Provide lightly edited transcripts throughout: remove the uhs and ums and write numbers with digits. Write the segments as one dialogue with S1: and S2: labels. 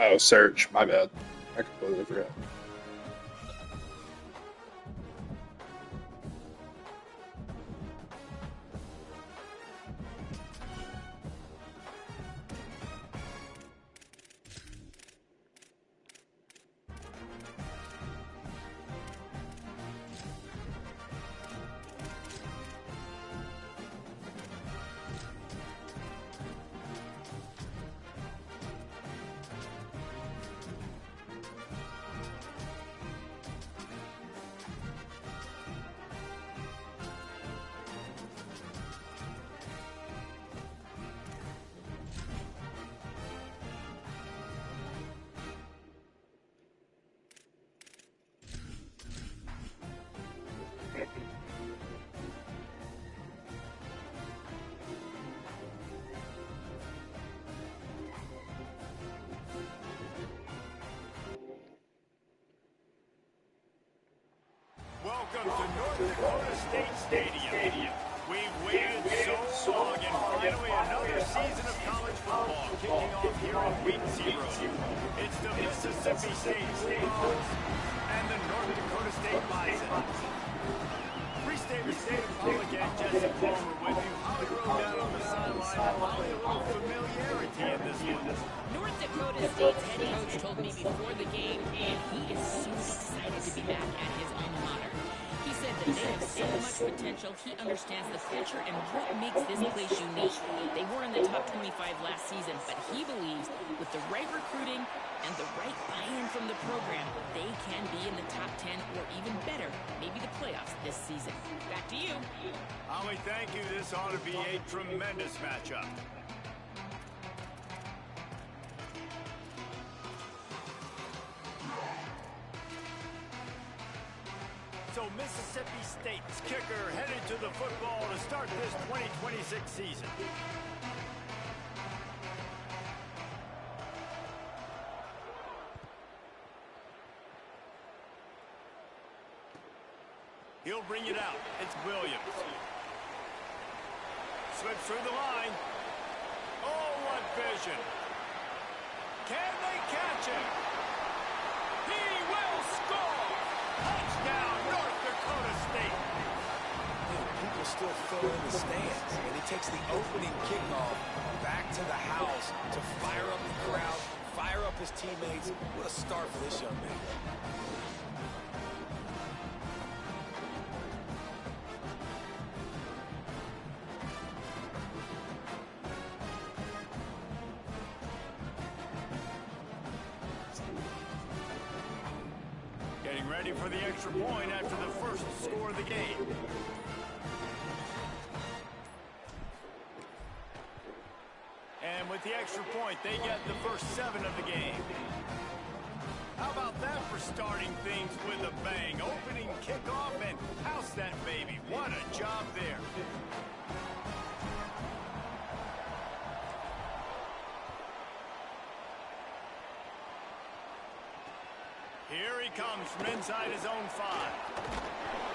S1: Oh, search. My bad. I completely forgot.
S2: Welcome to North Dakota State Stadium. We've waited so long, and finally another season of college football kicking off here in Week 0. It's the Mississippi State Bulldogs and the North Dakota State Bisons. Free State Republican Jesse Palmer with you. Holly Rowe down on the sideline. Holly, a little familiarity in this one.
S3: North Dakota State's head coach told me before the game, and he is so excited to be back at his alma mater. He said that they have so much potential, he understands the culture and what makes this place unique. They were in the top 25 last season, but he believes with the right recruiting and the right buy-in from the program, they can be in the top 10 or even better, maybe the playoffs this season. Back to you.
S2: Holly, thank you. This ought to be a tremendous matchup. So Mississippi State's kicker headed to the football to start this 2026 season. He'll bring it out. It's Williams. Slips through the line. Oh, what vision. Can they catch him? He will score! Touchdown, North Dakota State!
S4: People still fill in the stands, and he takes the opening kickoff back to the house to fire up the crowd, fire up his teammates. What a start for this young man.
S2: Getting ready for the extra point after the first score of the game. And with the extra point, they get the first 7 of the game. How about that for starting things with a bang? Opening kickoff and house that baby. What a job there. Here he comes from inside his own 5.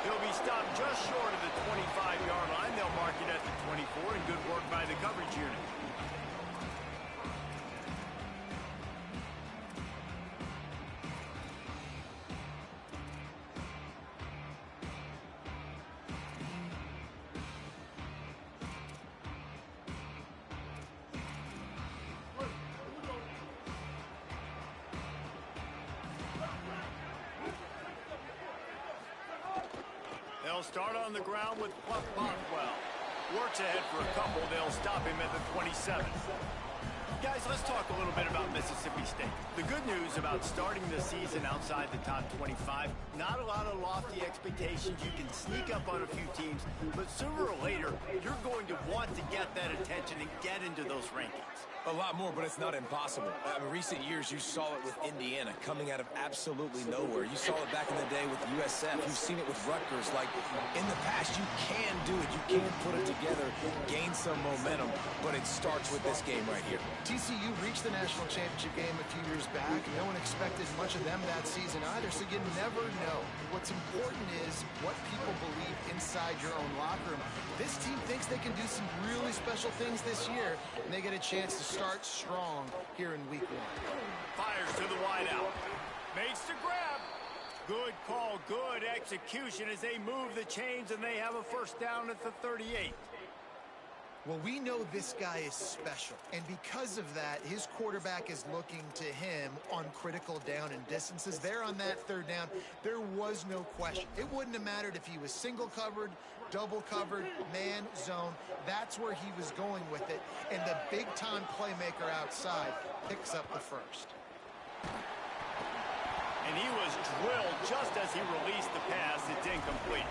S2: He'll be stopped just short of the 25-yard line. They'll mark it at the 24, and good work by the coverage unit. They'll start on the ground with Buck Bothwell. Works ahead for a couple. They'll stop him at the 27. Guys, let's talk a little bit about Mississippi State. The good news about starting the season outside the top 25, not a lot of lofty expectations. You can sneak up on a few teams, but sooner or later, you're going to want to get that attention and get into those rankings.
S4: A lot more, but it's not impossible. In recent years, you saw it with Indiana coming out of absolutely nowhere. You saw it back in the day with USF. You've seen it with Rutgers. Like, in the past, you can do it. You can put it together, gain some momentum, but it starts with this game right here.
S5: TCU reached the national championship game a few years back. No one expected much of them that season either, so you never know. What's important is what people believe inside your own locker room. This team thinks they can do some really special things this year, and they get a chance to start strong here in week 1.
S2: Fires Good call, good execution as they move the chains and they have a first down at the 38.
S5: Well, we know this guy is special, and because of that, his quarterback is looking to him on critical down and distances. There on that third down, there was no question. It wouldn't have mattered if he was single covered, double covered, man, zone. That's where he was going with it, and the big-time playmaker outside picks up the first.
S2: And he was drilled just as he released the pass. It's incomplete.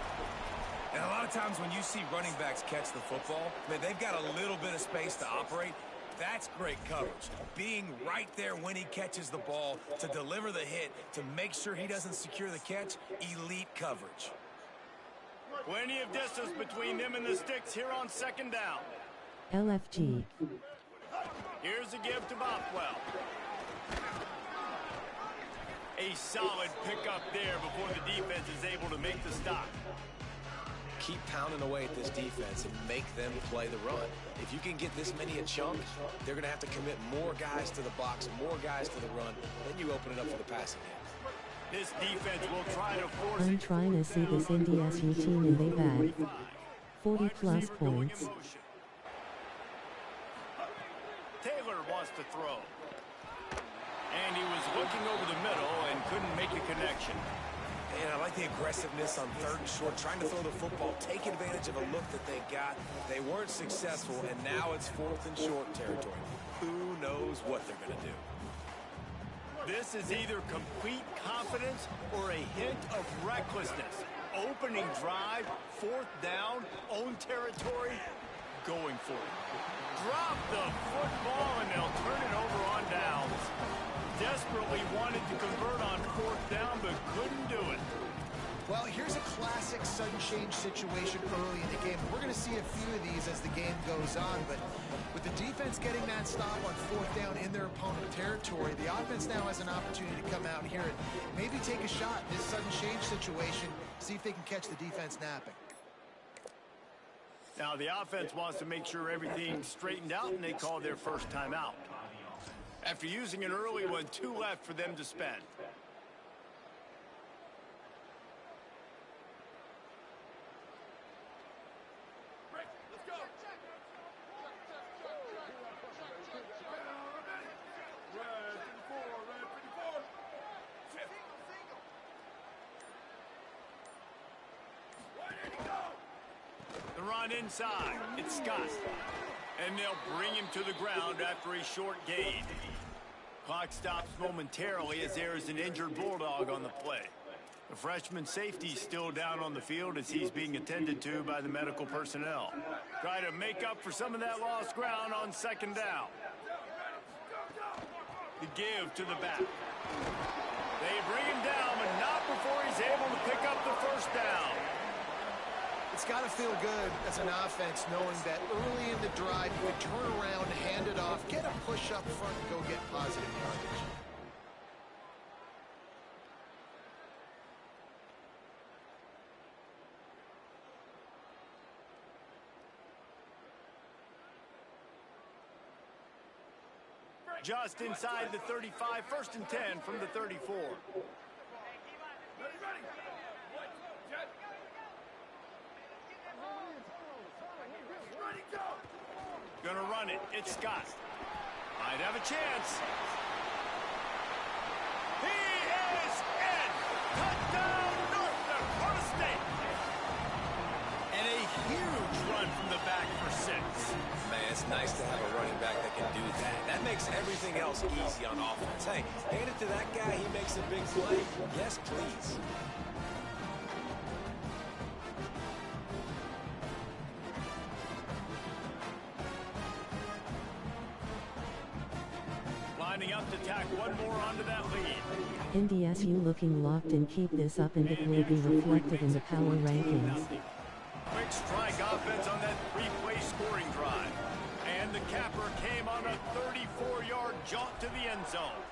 S4: And a lot of times when you see running backs catch the football, man, they've got a little bit of space to operate. That's great coverage. Being right there when he catches the ball to deliver the hit, to make sure he doesn't secure the catch, elite coverage.
S2: Plenty of distance between them and the sticks here on second down.
S6: LFG.
S2: Here's a give to Bothwell. A solid pickup there before the defense is able to make the stop.
S4: Keep pounding away at this defense and make them play the run. If you can get this many a chunk, they're going to have to commit more guys to the box, more guys to the run. Then you open it up for the passing game.
S2: This defense will try to force
S6: I'm trying to see this NDSU team and they've had 40 plus points.
S2: Taylor wants to throw. And he was looking over the middle and couldn't make a connection.
S4: And I like the aggressiveness on third and short, trying to throw the football, take advantage of a look that they got. They weren't successful, and now it's fourth and short territory. Who knows what they're going to do?
S2: This is either complete confidence or a hint of recklessness. Opening drive, fourth down, own territory, going for it. Drop the football, and they'll turn it over on downs. Desperately wanted to convert on fourth down, but couldn't do it.
S5: Well, here's a classic sudden change situation early in the game. We're going to see a few of these as the game goes on, but with the defense getting that stop on fourth down in their opponent territory, the offense now has an opportunity to come out here and maybe take a shot in this sudden change situation, see if they can catch the defense napping.
S2: Now, the offense wants to make sure everything's straightened out, and they call their first timeout. After using an early one, 2 left for them to spend. The run inside. It's Scott. And they'll bring him to the ground after a short gain. Clock stops momentarily as there is an injured Bulldog on the play. The freshman safety still down on the field as he's being attended to by the medical personnel. Try to make up for some of that lost ground on second down. The give to the back. They bring him down, but not before he's able to pick up the first down.
S5: It's got to feel good as an offense knowing that early in the drive you can turn around, hand it off, get a push up front, and go get positive yardage.
S2: Just inside the 35, first and 10 from the 34. Gonna run it. It's Scott. Might have a chance. He is in. Touchdown, North Dakota State. And a huge run from the back for 6.
S4: Man, it's nice to have a running back that can do that. That makes everything else easy on offense. Hey, hand it to that guy. He makes a big play. Yes, please.
S2: Lining up to tack one more onto that lead.
S6: NDSU looking locked and keep this up and it will be reflected in the power rankings.
S2: Quick strike offense on that 3-play scoring drive. And the capper came on a 34-yard jaunt to the end zone.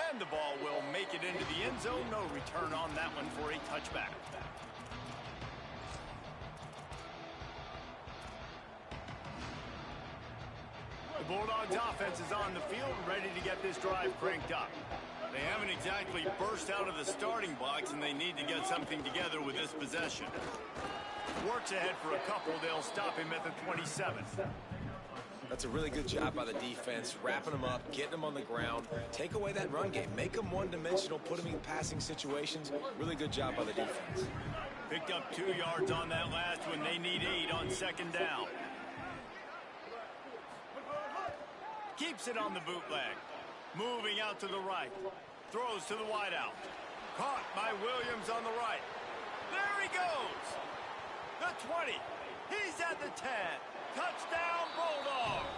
S2: And the ball will make it into the end zone. No return on that one for a touchback. The Bulldogs offense is on the field, ready to get this drive cranked up. They haven't exactly burst out of the starting blocks, and they need to get something together with this possession. Works ahead for a couple. They'll stop him at the 27.
S4: That's a really good job by the defense, wrapping them up, getting them on the ground. Take away that run game. Make them one-dimensional, put them in passing situations. Really good job by the defense.
S2: Picked up 2 yards on that last one. They need 8 on second down. Keeps it on the bootleg. Moving out to the right. Throws to the wideout. Caught by Williams on the right. There he goes. The 20. He's at the 10. Touchdown, Bulldogs.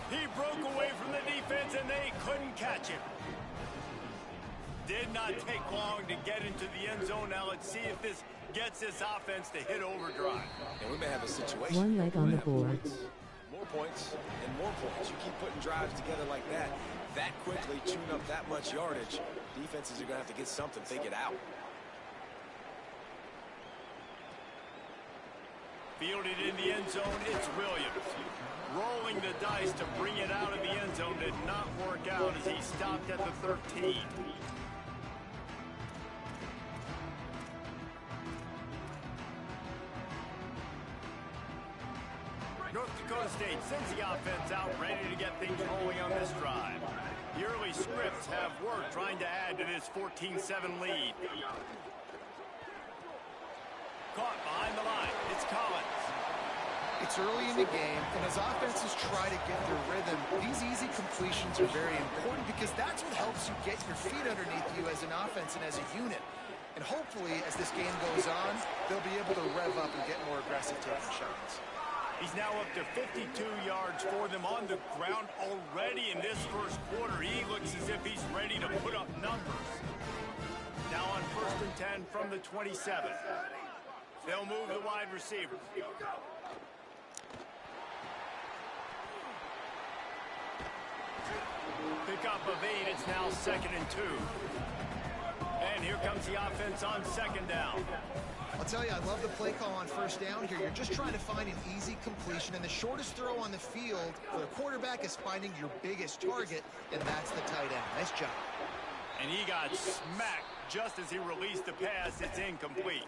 S2: He broke away from the defense, and they couldn't catch him. Did not take long to get into the end zone. Now let's see if this gets this offense to hit overdrive.
S4: And we may have a situation.
S6: One leg on the board.
S4: More points and more points. You keep putting drives together like that quickly, chewing up that much yardage, defenses are going to have to get something figured out.
S2: Fielded in the end zone, it's Williams. Rolling the dice to bring it out of the end zone did not work out as he stopped at the 13. North Dakota State sends the offense out, ready to get things rolling on this drive. The early scripts have worked trying to add to this 14-7 lead. Caught behind the line. It's Collins.
S5: It's early in the game, and as offenses try to get their rhythm, these easy completions are very important because that's what helps you get your feet underneath you as an offense and as a unit. And hopefully, as this game goes on, they'll be able to rev up and get more aggressive taking shots.
S2: He's now up to 52 yards for them on the ground already in this first quarter. He looks as if he's ready to put up numbers. Now on 1st and 10 from the 27. They'll move the wide receiver. Pick up of 8. It's now 2nd and 2. And here comes the offense on 2nd down.
S5: I'll tell you, I love the play call on 1st down here. You're just trying to find an easy completion, and the shortest throw on the field for the quarterback is finding your biggest target, and that's the tight end. Nice job.
S2: And he got smacked just as he released the pass. It's incomplete.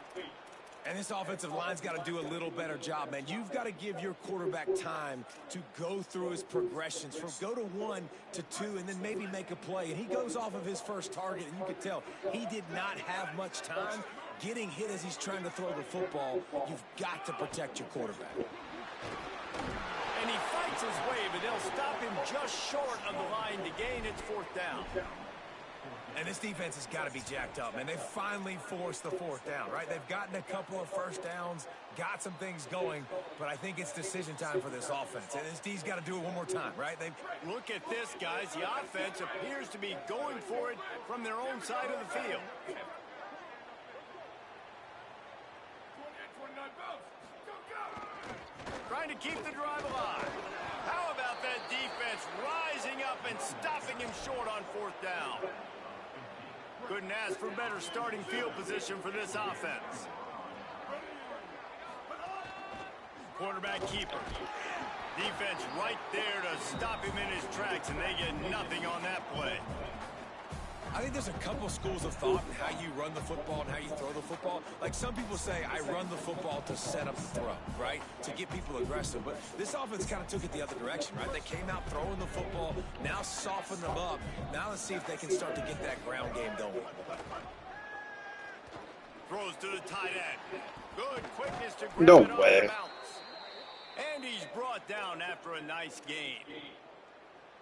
S4: And this offensive line's got to do a little better job, man. You've got to give your quarterback time to go through his progressions from go to 1 to 2 and then maybe make a play. And he goes off of his first target, and you can tell he did not have much time getting hit as he's trying to throw the football. You've got to protect your quarterback.
S2: And he fights his way, but they'll stop him just short of the line to gain. It's 4th down.
S4: And this defense has got to be jacked up, man. They finally forced the 4th down, right? They've gotten a couple of first downs, got some things going, but I think it's decision time for this offense. And this D's got to do it one more time, right?
S2: Look at this, guys. The offense appears to be going for it from their own side of the field. Trying to keep the drive alive. How about that defense rising up and stopping him short on 4th down? Couldn't ask for better starting field position for this offense. Quarterback keeper. Defense right there to stop him in his tracks, and they get nothing on that play.
S4: I think there's a couple schools of thought in how you run the football and how you throw the football. Like some people say, I run the football to set up the throw, right? To get people aggressive. But this offense kind of took it the other direction, right? They came out throwing the football, now soften them up. Now let's see if they can start to get that ground game going.
S2: Throws to the tight end. Good quickness to grab
S1: No
S2: it on
S1: way.
S2: the bounce. And he's brought down after a nice gain.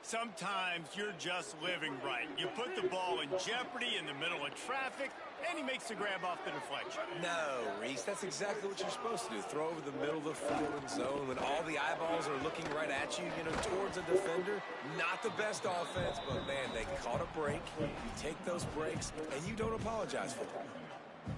S2: Sometimes you're just living right. You put the ball in jeopardy in the middle of traffic, and he makes the grab off the deflection.
S4: No, Reese, that's exactly what you're supposed to do. Throw over the middle of the field and zone when all the eyeballs are looking right at you, towards a defender. Not the best offense, but, man, they caught a break. You take those breaks, and you don't apologize for them.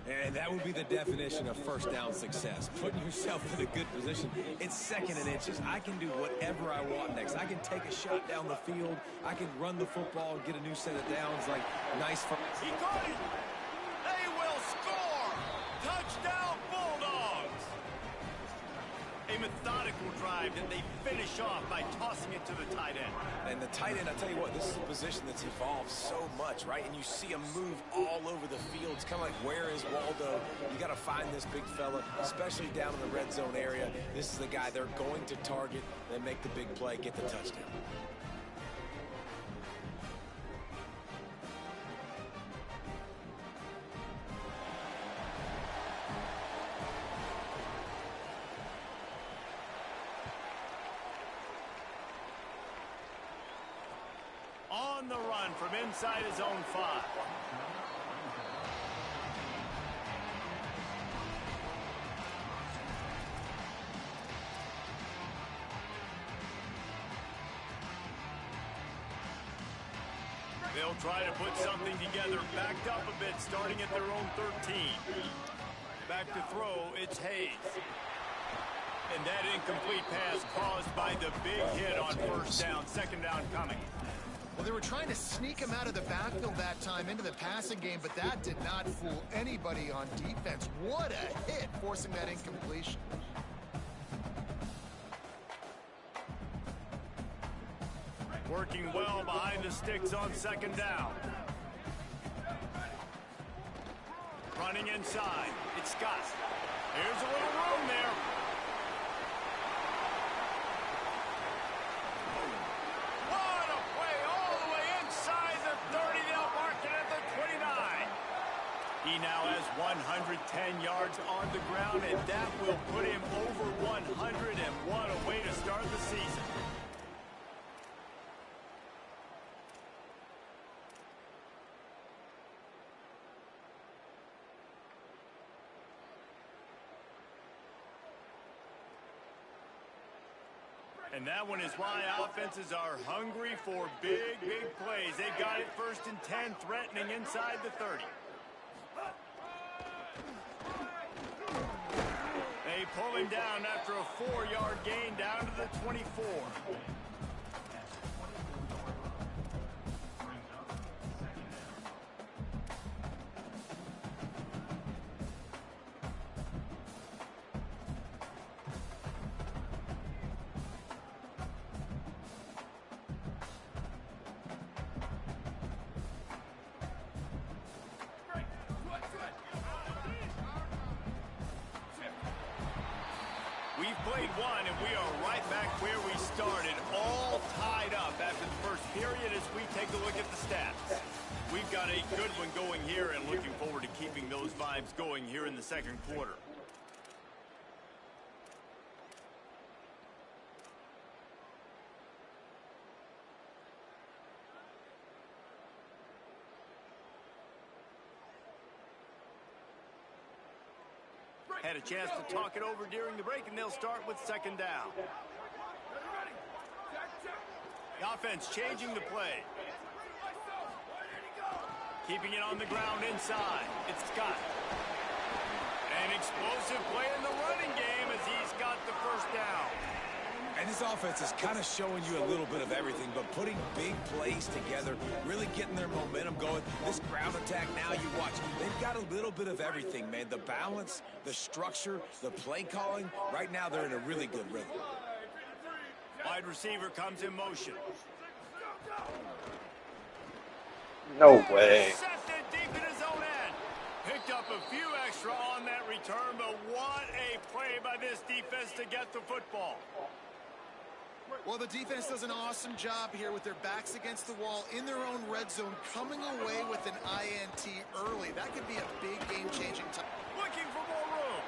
S4: And that would be the definition of first down success. Putting yourself in a good position. It's 2nd and inches. I can do whatever I want next. I can take a shot down the field. I can run the football and get a new set of downs. Like, nice.
S2: He caught it. They will score. Touchdown, Bulldogs. A methodical drive that they finish off by tossing it to the tight end.
S4: And the tight end, I tell you what, this is a position that's evolved so much, right? And you see him move all over the field. It's kind of like, where is Waldo? You got to find this big fella, especially down in the red zone area. This is the guy they're going to target, then make the big play, get the touchdown.
S2: On the run from inside his own 5. They'll try to put something together, backed up a bit, starting at their own 13. Back to throw, it's Hayes. And that incomplete pass caused by the big hit on first down, second down coming.
S5: Well, they were trying to sneak him out of the backfield that time into the passing game, but that did not fool anybody on defense. What a hit, forcing that incompletion.
S2: Working well behind the sticks on second down. Running inside. It's Scott. Here's a little room there. What a play all the way inside the 30. They'll mark it at the 29. He now has 110 yards on the ground, and that will put him over 100. And what a way to start the season. And that one is why offenses are hungry for big, big plays. They got it 1st and 10, threatening inside the 30. They pull him down after a 4-yard gain down to the 24. We've played one, and we are right back where we started, all tied up after the first period as we take a look at the stats. We've got a good one going here and looking forward to keeping those vibes going here in the second quarter. Had a chance to talk it over during the break, and they'll start with second down. The offense changing the play. Keeping it on the ground inside. It's Scott. An explosive play in the running game as he's got the first down.
S4: And this offense is kind of showing you a little bit of everything, but putting big plays together, really getting their momentum going. This ground attack now, you watch, they've got a little bit of everything, man. The balance, the structure, the play calling. Right now, they're in a really good rhythm.
S2: Wide receiver comes in motion.
S1: No way.
S2: Intercepted deep in his own end. Picked up a few extra on that return, but what a play by this defense to get the football.
S5: Well, the defense does an awesome job here with their backs against the wall in their own red zone, coming away with an INT early. That could be a big game-changing time.
S2: Looking for more room.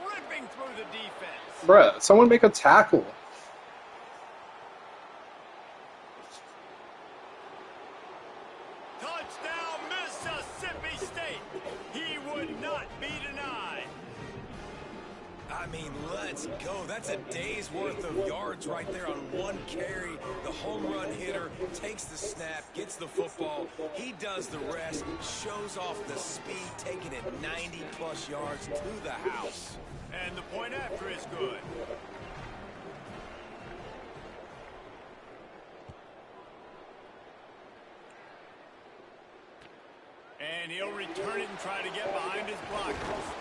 S2: Ripping through the defense.
S1: Bruh, someone make a tackle.
S2: Touchdown, Mississippi State. He would not be denied.
S4: I mean, let's go. That's a day's worth of yards right there on one carry. The home run hitter takes the snap, gets the football. He does the rest, shows off the speed, taking it 90-plus yards to the house.
S2: And the point after is good. And he'll return it and try to get behind his blockers.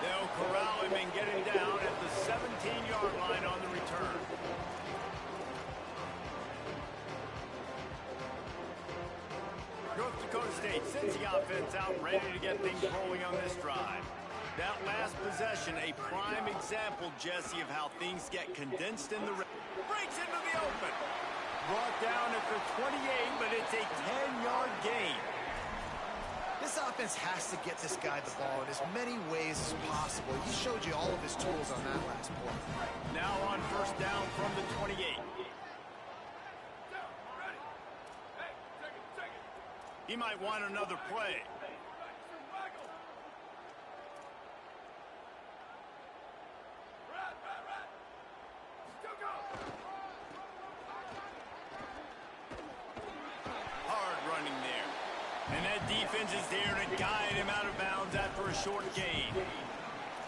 S2: They'll corral him and get him down at the 17-yard line on the return. North Dakota State sends the offense out ready to get things rolling on this drive. That last possession, a prime example, Jesse, of how things get condensed in the red. Breaks into the open. Brought down at the 28, but it's a 10-yard gain.
S5: This offense has to get this guy the ball in as many ways as possible. He showed you all of his tools on that last play.
S2: Now on first down from the 28. He might want another play. Hard running there. And that defense is there to guide him out of bounds after a short gain.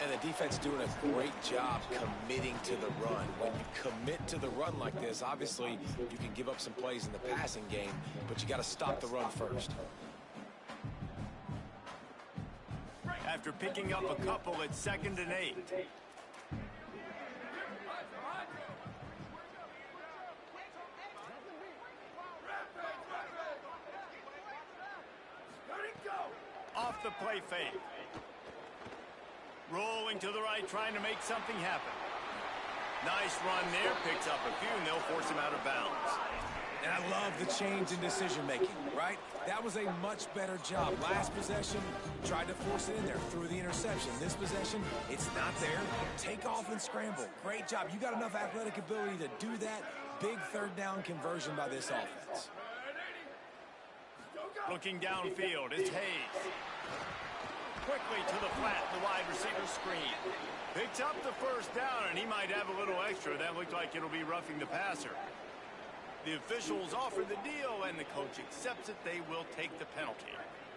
S4: And the defense doing a great job committing to the run. When you commit to the run like this, obviously you can give up some plays in the passing game, but you got to stop the run first.
S2: After picking up a couple at 2nd and 8. Off the play fake. Rolling to the right, trying to make something happen. Nice run there, picks up a few, and they'll force him out of bounds.
S4: And I love the change in decision-making, right? That was a much better job. Last possession, tried to force it in there, threw the interception. This possession, it's not there. Take off and scramble. Great job. You got enough athletic ability to do that. Big third down conversion by this offense.
S2: Looking downfield, it's Hayes. Quickly to the flat, the wide receiver screen. Picks up the first down, and he might have a little extra. That looked like it'll be roughing the passer. The officials offer the deal, and the coach accepts it. They will take the penalty.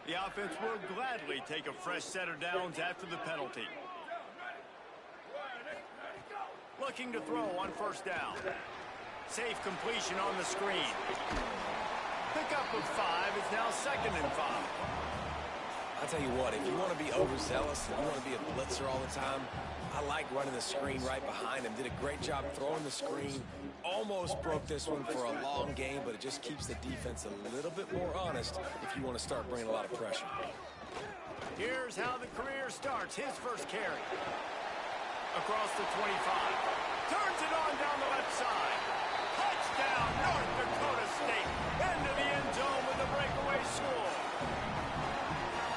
S2: The offense will gladly take a fresh set of downs after the penalty. Looking to throw on first down. Safe completion on the screen. Pickup of 5. It's now 2nd and 5.
S4: I'll tell you what, if you want to be overzealous and you want to be a blitzer all the time, I like running the screen right behind him. Did a great job throwing the screen. Almost broke this one for a long game, but it just keeps the defense a little bit more honest if you want to start bringing a lot of pressure.
S2: Here's how the career starts. His first carry. Across the 25. Turns it on down the left side. Touchdown, North Dakota State. Into the end zone with a breakaway score.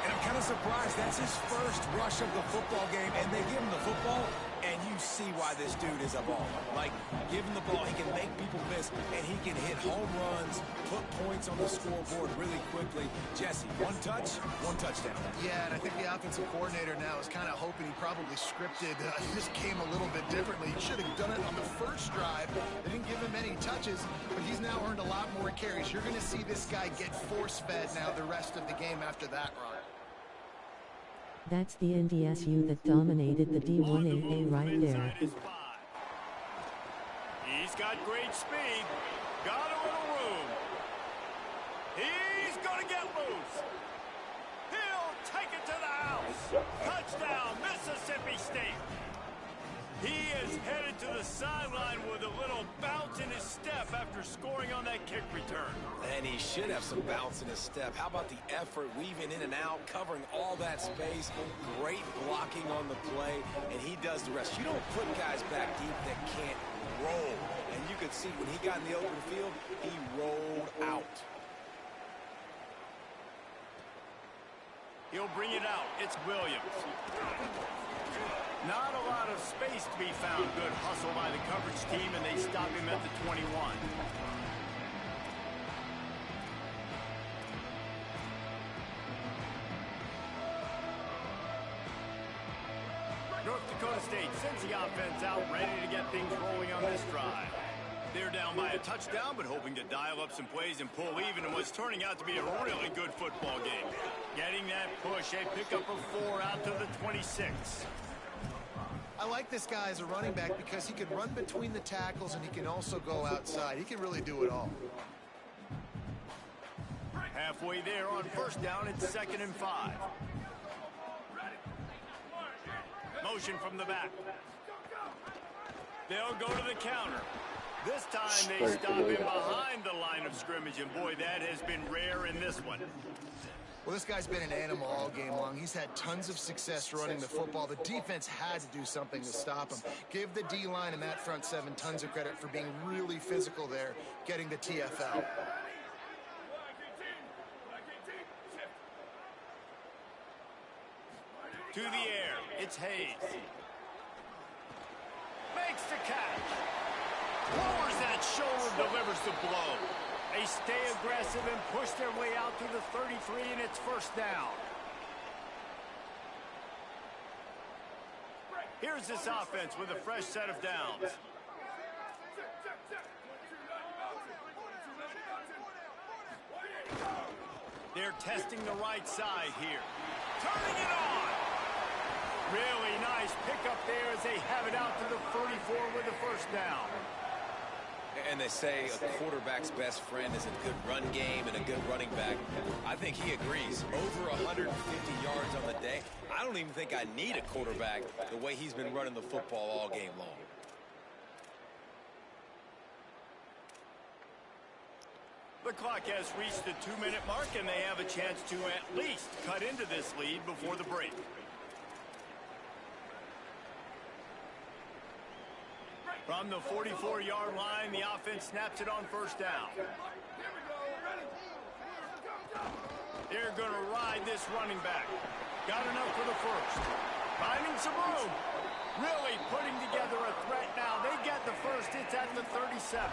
S4: And I'm kind of surprised that's his first rush of the football game, and they give him the football, and you see why this dude is a baller. Like, give him the ball, he can make people miss, and he can hit home runs, put points on the scoreboard really quickly. Jesse, one touch, one touchdown.
S5: Yeah, and I think the offensive coordinator now is kind of hoping he probably scripted this game a little bit differently. He should have done it on the first drive. They didn't give him any touches, but he's now earned a lot more carries. You're going to see this guy get force-fed now the rest of the game after that run.
S6: That's the NDSU that dominated the D1AA right there.
S2: He's got great speed. Got a little room. He's going to get loose. He'll take it to the house. Touchdown, Mississippi State. He is headed to the sideline with a little bounce in his step after scoring on that kick return.
S4: And he should have some bounce in his step. How about the effort, weaving in and out, covering all that space, great blocking on the play, and he does the rest. You don't put guys back deep that can't roll. And you could see when he got in the open field, he rolled out.
S2: He'll bring it out. It's Williams. Not a lot of space to be found. Good hustle by the coverage team, and they stop him at the 21. North Dakota State sends the offense out, ready to get things rolling on this drive. They're down by a touchdown, but hoping to dial up some plays and pull even in what's turning out to be a really good football game. Getting that push, a pickup of 4 out to the 26.
S5: I like this guy as a running back because he can run between the tackles and he can also go outside. He can really do it all.
S2: Halfway there on first down, it's 2nd and 5. Motion from the back. They'll go to the counter. This time they stop him behind the line of scrimmage, and boy, that has been rare in this one.
S5: Well, this guy's been an animal all game long. He's had tons of success running the football. The defense had to do something to stop him. Give the D-line and that front seven tons of credit for being really physical there, getting the TFL.
S2: To the air, it's Hayes. Makes the catch. Lowers that shoulder, delivers the blow. They stay aggressive and push their way out to the 33, and it's first down. Here's this offense with a fresh set of downs. They're testing the right side here. Turning it on. Really nice pickup there as they have it out to the 34 with the first down.
S4: And they say a quarterback's best friend is a good run game and a good running back. I think he agrees. Over 150 yards on the day. I don't even think I need a quarterback the way he's been running the football all game long.
S2: The clock has reached the 2-minute mark, and they have a chance to at least cut into this lead before the break. From the 44-yard line, the offense snaps it on first down. They're going to ride this running back. Got enough for the first. Finding some room. Really putting together a threat now. They get the first. It's at the 37.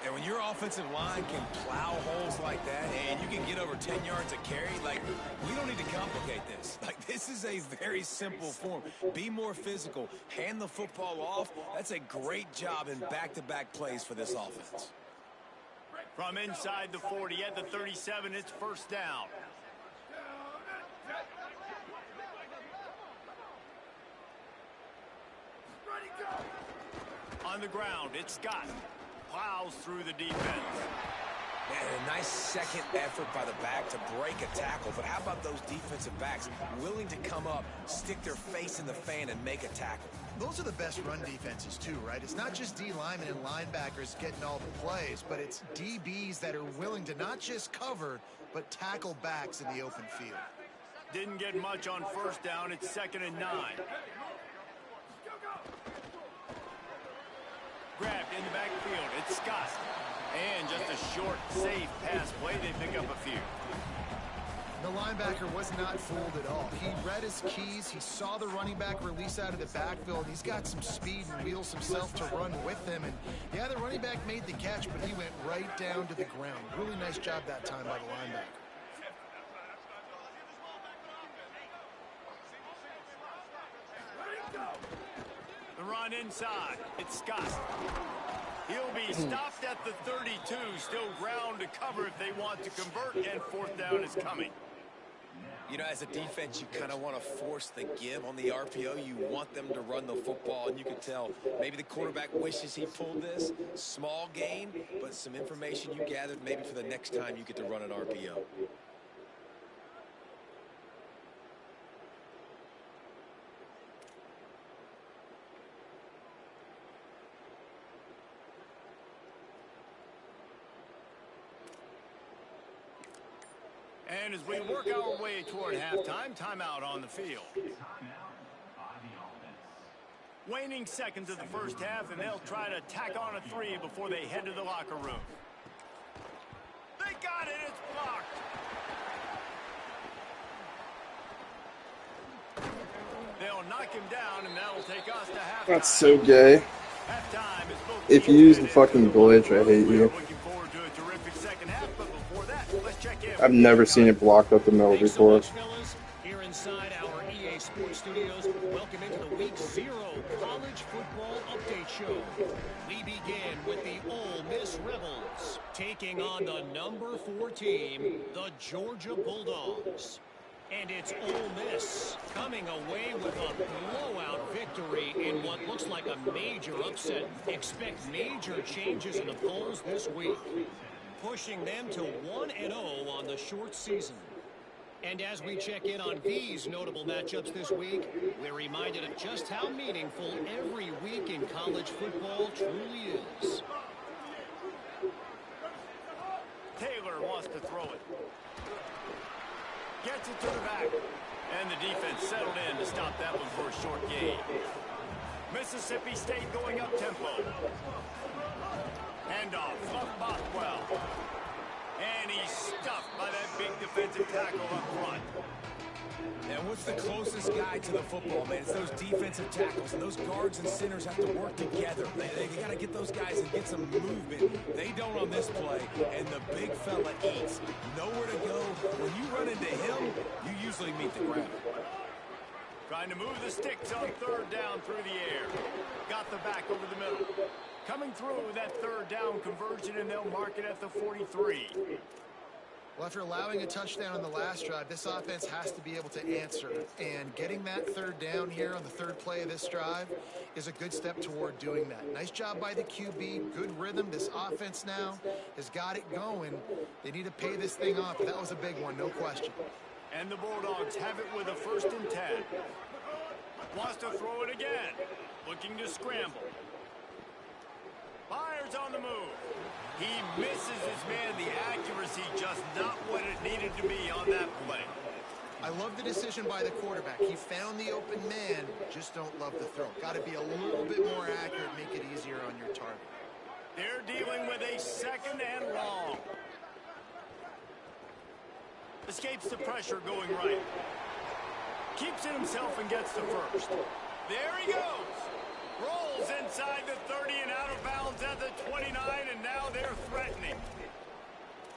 S4: And when your offensive line can plow holes like that and you can get over 10 yards a carry, like, we don't need to complicate this. Like, this is a very simple form. Be more physical. Hand the football off. That's a great job in back-to-back plays for this offense.
S2: From inside the 40 at the 37, it's first down. On the ground, it's Scott. Plows through the defense.
S4: Man, a nice second effort by the back to break a tackle. But how about those defensive backs willing to come up, stick their face in the fan, and make a tackle?
S5: Those are the best run defenses too, right? It's not just D linemen and linebackers getting all the plays, but it's DBs that are willing to not just cover, but tackle backs in the open field.
S2: Didn't get much on first down. It's 2nd and 9. Grabbed in the backfield. It's Scott. And just a short, safe pass play. They pick up a few.
S5: The linebacker was not fooled at all. He read his keys. He saw the running back release out of the backfield. He's got some speed and wheels himself to run with him. And yeah, the running back made the catch, but he went right down to the ground. Really nice job that time by the linebacker.
S2: The run inside. It's Scott. He'll be stopped at the 32. Still ground to cover if they want to convert, and fourth down is coming.
S4: You know, as a defense, you kind of want to force the give on the RPO. You want them to run the football, and you can tell maybe the quarterback wishes he pulled this. Small gain, but some information you gathered maybe for the next time you get to run an RPO.
S2: And as we work our way toward halftime, timeout on the field. Waning seconds of the first half, and they'll try to tack on a 3 before they head to the locker room. They got it. It's blocked. They'll knock him down, and that'll take us to halftime.
S1: That's so gay.
S2: Halftime is both
S1: If you use the fucking glitch, I hate you.
S2: looking forward to a terrific second half, but before that, let's check in.
S1: I've never seen it blocked up the middle before.
S7: Fellas, here inside our EA Sports Studios, welcome into the Week 0 College Football Update Show. We begin with the Ole Miss Rebels, taking on the number 4 team, the Georgia Bulldogs. And it's Ole Miss coming away with a blowout victory in what looks like a major upset. Expect major changes in the polls this week, pushing them to 1-0 on the short season. And as we check in on these notable matchups this week, we're reminded of just how meaningful every week in college football truly is.
S2: Taylor wants to throw it. Gets it to the back. And the defense settled in to stop that one for a short gain. Mississippi State going up tempo. Handoff, Fluff Bothwell. And he's stuffed by that big defensive tackle up front.
S4: And what's the closest guy to the football, man? It's those defensive tackles, and those guards and centers have to work together. They got to get those guys and get some movement. They don't on this play, and the big fella eats. Nowhere to go. When you run into him, you usually meet the ground.
S2: Trying to move the sticks on third down through the air. Got the back over the middle. Coming through that third down conversion, and they'll mark it at the 43.
S5: Well, after allowing a touchdown on the last drive, this offense has to be able to answer. And getting that third down here on the third play of this drive is a good step toward doing that. Nice job by the QB. Good rhythm. This offense now has got it going. They need to pay this thing off. That was a big one, no question.
S2: And the Bulldogs have it with a 1st and 10. Wants to throw it again. Looking to scramble. Fires on the move. He misses his man. The accuracy just not what it needed to be on that play.
S5: I love the decision by the quarterback. He found the open man. Just don't love the throw. Got to be a little bit more accurate, make it easier on your target.
S2: They're dealing with a 2nd and long. Escapes the pressure going right. Keeps it himself and gets the first. There he goes. Rolls inside the 30 and out of bounds at the 29, and now they're threatening.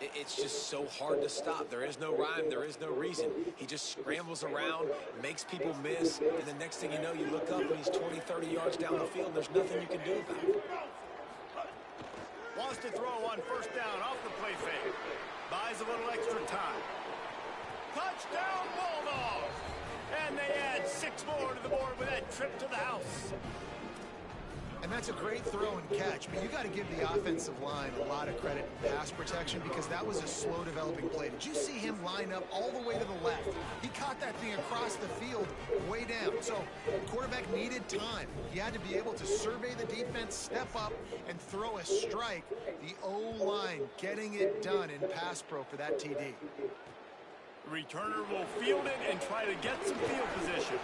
S4: It's just so hard to stop. There is no rhyme. There is no reason. He just scrambles around, makes people miss, and the next thing you know, you look up and he's 20, 30 yards down the field. There's nothing you can do about it.
S2: Wants to throw on 1st down off the play fake. Buys a little extra time. Touchdown, Bulldogs! And they add 6 more to the board with that trip to the house.
S5: And that's a great throw and catch, but you got to give the offensive line a lot of credit in pass protection because that was a slow developing play. Did you see him line up all the way to the left? He caught that thing across the field way down. So the quarterback needed time. He had to be able to survey the defense, step up, and throw a strike. The O-line getting it done in pass pro for that TD.
S2: Returner will field it and try to get some field position.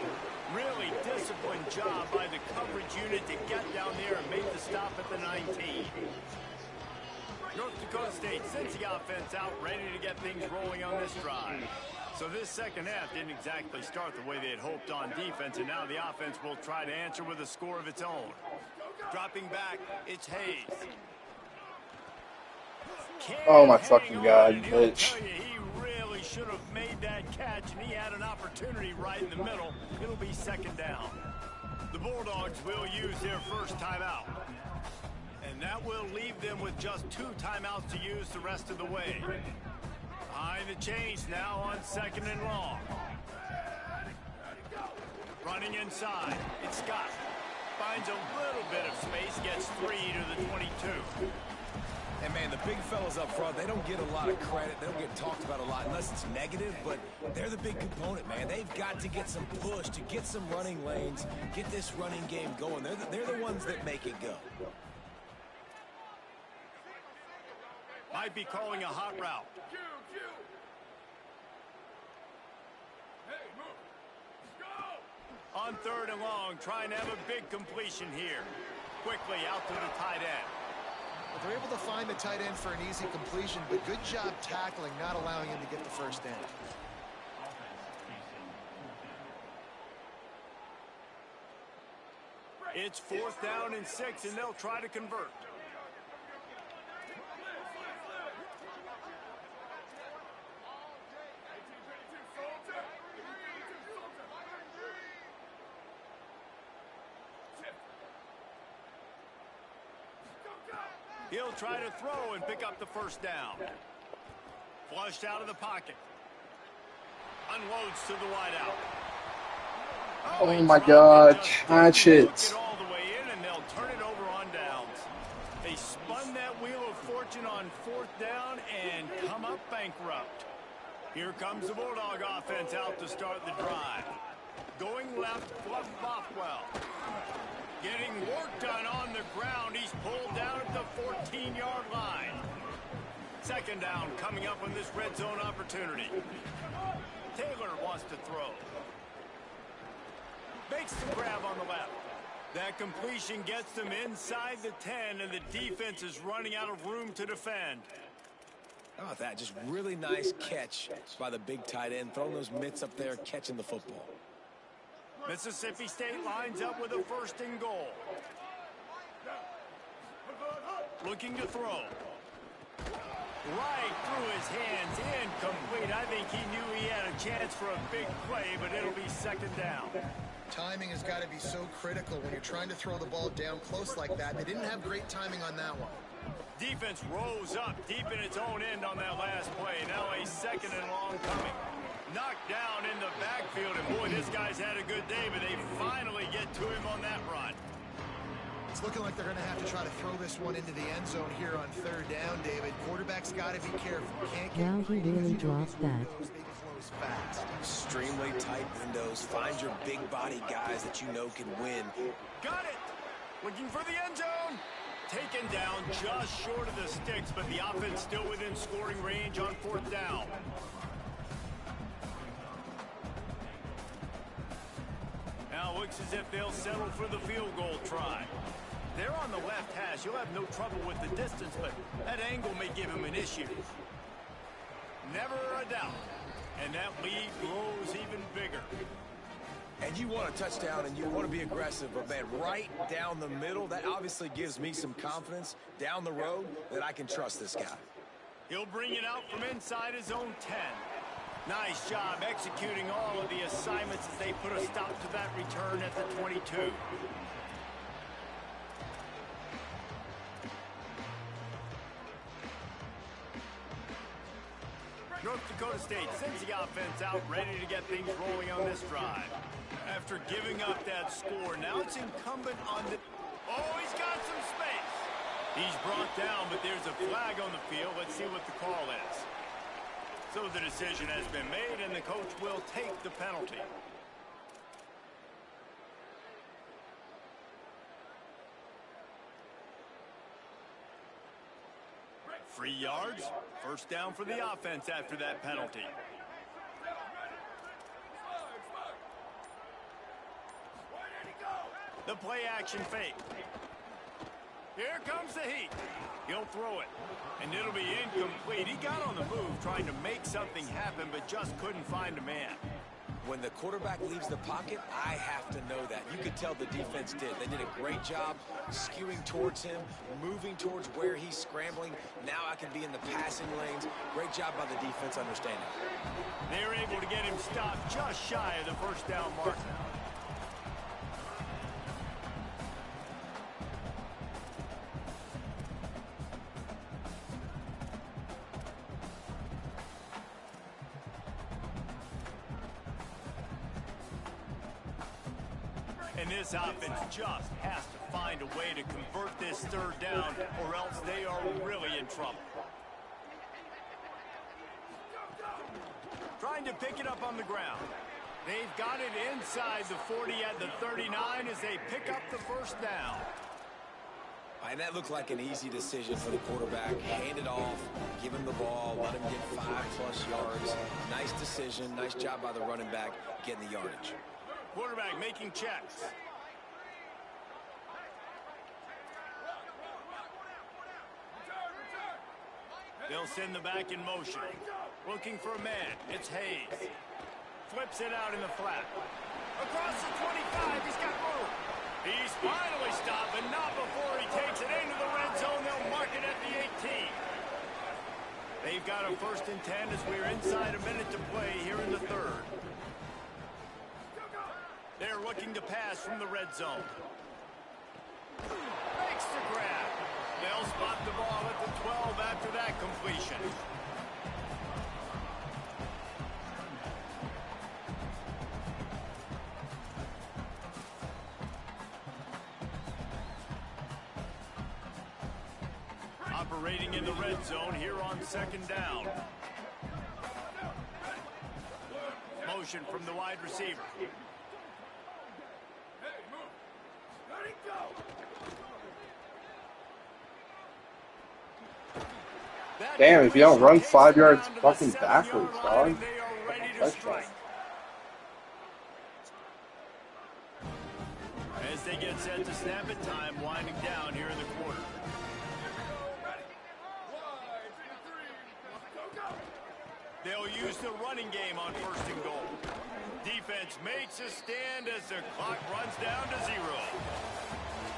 S2: Really disciplined job by the coverage unit to get down there and make the stop at the 19. North Dakota State sends the offense out, ready to get things rolling on this drive. So this second half didn't exactly start the way they had hoped on defense, and now the offense will try to answer with a score of its own. Dropping back, it's Hayes.
S1: Oh my fucking God, bitch.
S2: Should have made that catch, and he had an opportunity right in the middle. It'll be 2nd down. The Bulldogs will use their first timeout, and that will leave them with just 2 timeouts to use the rest of the way. Behind the chains now on 2nd and long. Running inside, it's Scott. Finds a little bit of space, gets 3 to the 22.
S4: And, man, the big fellas up front, they don't get a lot of credit. They don't get talked about a lot unless it's negative, but they're the big component, man. They've got to get some push, to get some running lanes, get this running game going. They're the ones that make it go.
S2: Might be calling a hot route. On 3rd and long, trying to have a big completion here. Quickly out to the tight end.
S5: Well, they're able to find the tight end for an easy completion, but good job tackling, not allowing him to get the first down.
S2: It's 4th down and 6, and they'll try to convert. He'll try to throw and pick up the first down. Flushed out of the pocket. Unloads to the wideout.
S1: Oh my God, catch it.
S2: All the way in, and they'll turn it over on downs. They spun that wheel of fortune on 4th down and come up bankrupt. Here comes the Bulldog offense out to start the drive. Going left, Fluff Bothwell. Getting work done on the ground. He's pulled down at the 14-yard line. Second down coming up on this red zone opportunity. Taylor wants to throw. Makes the grab on the left. That completion gets them inside the 10, and the defense is running out of room to defend.
S4: How about that? Just really nice catch by the big tight end. Throwing those mitts up there, catching the football.
S2: Mississippi State lines up with a 1st and goal. Looking to throw. Right through his hands, incomplete. I think he knew he had a chance for a big play, but it'll be 2nd down.
S5: Timing has got to be so critical when you're trying to throw the ball down close like that. They didn't have great timing on that one.
S2: Defense rose up deep in its own end on that last play. Now a 2nd and long coming. Knocked down in the backfield, and boy, this guy's had a good day, but they finally get to him on that run.
S5: It's looking like they're going to have to try to throw this one into the end zone here on 3rd down, David. Quarterback's got to be careful. Can't get
S6: Wow, he really dropped that.
S5: Fast.
S4: Extremely tight windows. Find your big body guys that you know can win.
S2: Got it! Looking for the end zone. Taken down just short of the sticks, but the offense still within scoring range on 4th down. Now looks as if they'll settle for the field goal try. They're on the left hash. You'll have no trouble with the distance, but that angle may give him an issue. Never a doubt. And that lead grows even bigger.
S4: And you want a touchdown and you want to be aggressive, but man, right down the middle, that obviously gives me some confidence down the road that I can trust this guy.
S2: He'll bring it out from inside his own 10. Nice job executing all of the assignments as they put a stop to that return at the 22. North Dakota State sends the offense out, ready to get things rolling on this drive. After giving up that score, now it's incumbent on the... Oh, he's got some space. He's brought down, but there's a flag on the field. Let's see what the call is. So the decision has been made, and the coach will take the penalty. Free yards, 1st down for the offense after that penalty. The play action fake. Here comes the heat. He'll throw it, and it'll be incomplete. He got on the move trying to make something happen, but just couldn't find a man.
S4: When the quarterback leaves the pocket, I have to know that. You could tell the defense did. They did a great job skewing towards him, moving towards where he's scrambling. Now I can be in the passing lanes. Great job by the defense understanding.
S2: They were able to get him stopped just shy of the 1st down mark. And this offense just has to find a way to convert this 3rd down, or else they are really in trouble. Trying to pick it up on the ground. They've got it inside the 40 at the 39 as they pick up the 1st down.
S4: And that looked like an easy decision for the quarterback. Hand it off, give him the ball, let him get 5+ yards. Nice decision, nice job by the running back getting the yardage.
S2: Quarterback making checks. They'll send the back in motion. Looking for a man. It's Hayes. Flips it out in the flat. Across the 25. He's got room. He's finally stopped, but not before he takes it into the red zone. They'll mark it at the 18. They've got a 1st and 10 as we're inside a minute to play here in the 3rd. They're looking to pass from the red zone. Makes the grab. They'll spot the ball at the 12 after that completion. Operating in the red zone here on 2nd down. motion from the wide receiver.
S1: Damn, if you don't run 5 yards fucking backwards, dog.
S2: They are ready to
S1: Touchdown.
S2: strike. As they get set to snap it, time winding down here in the quarter. They'll use the running game on 1st and goal. Defense makes a stand as the clock runs down to 0.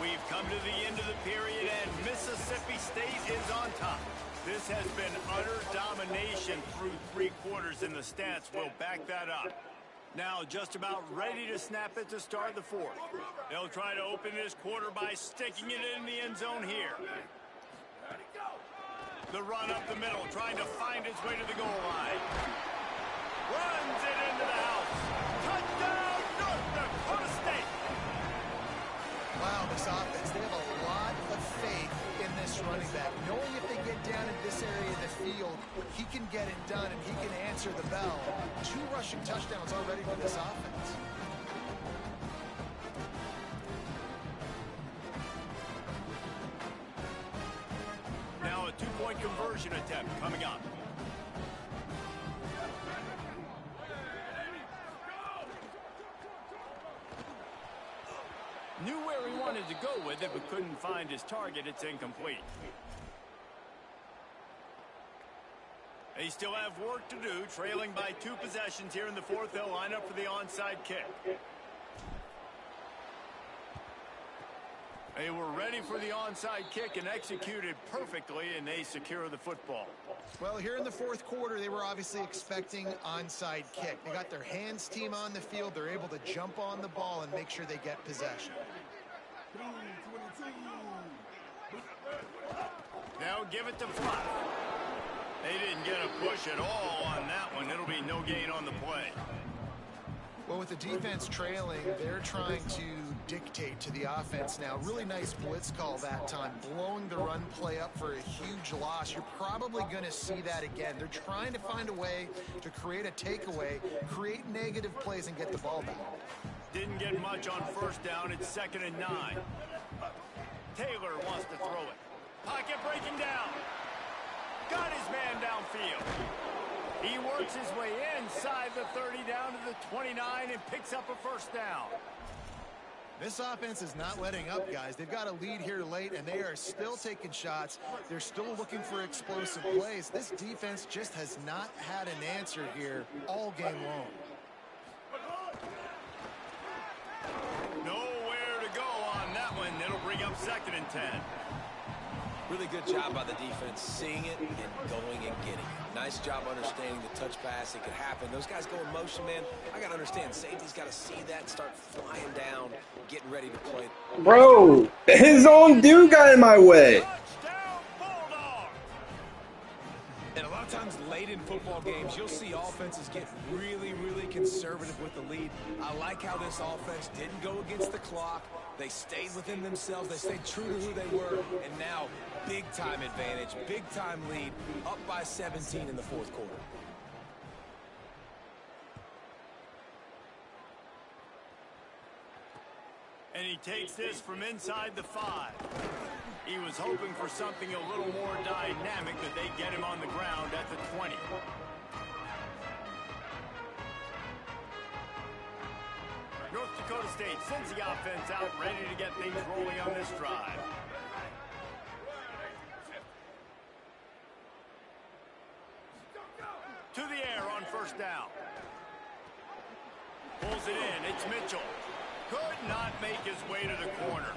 S2: We've come to the end of the period, and Mississippi State is on top. This has been utter domination through 3 quarters, and the stats will back that up. Now just about ready to snap it to start the 4th. They'll try to open this quarter by sticking it in the end zone here. The run up the middle, trying to find its way to the goal line. Runs it into the house. Touchdown, North Dakota State.
S5: Wow, this offense, they have a lot of faith in this running back. Knowing if they get down in this area of the field, he can get it done and he can answer the bell. 2 rushing touchdowns already for this offense.
S2: Now a 2-point conversion attempt coming up. Knew where he wanted to go with it, but couldn't find his target. It's incomplete. They still have work to do, trailing by 2 possessions here in the 4th. They'll line up for the onside kick. They were ready for the onside kick and executed perfectly, and they secure the football.
S5: Well, here in the 4th quarter, they were obviously expecting onside kick. They got their hands team on the field. They're able to jump on the ball and make sure they get possession.
S2: Now give it to Fly. They didn't get a push at all on that one. It'll be no gain on the play.
S5: Well, with the defense trailing, they're trying to dictate to the offense now. Really nice blitz call that time, blowing the run play up for a huge loss. You're probably going to see that again. They're trying to find a way to create a takeaway, create negative plays, and get the ball back.
S2: Didn't get much on 1st down. It's 2nd and 9. Taylor wants to throw it. Pocket breaking down. Got his man downfield. He works his way inside the 30 down to the 29 and picks up a 1st down.
S5: This offense is not letting up, guys. They've got a lead here late, and they are still taking shots. They're still looking for explosive plays. This defense just has not had an answer here all game long.
S2: Nowhere to go on that one. It'll bring up 2nd and 10.
S4: Really good job by the defense, seeing it and going and getting it. Nice job understanding the touch pass. It could happen. Those guys go in motion, man. I got to understand. Safety's got to see that and start flying down, getting ready to play.
S1: Bro, his own dude got in my way.
S2: Touchdown, Bulldog!
S4: And a lot of times late in football games, you'll see offenses get really, really conservative with the lead. I like how this offense didn't go against the clock. They stayed within themselves. They stayed true to who they were. And now, big-time advantage, big-time lead, up by 17 in the 4th quarter.
S2: And he takes this from inside the 5. He was hoping for something a little more dynamic, but they get him on the ground at the 20. North Dakota State sends the offense out, ready to get things rolling on this drive. To the air on 1st down. Pulls it in. It's Mitchell. Could not make his way to the corner.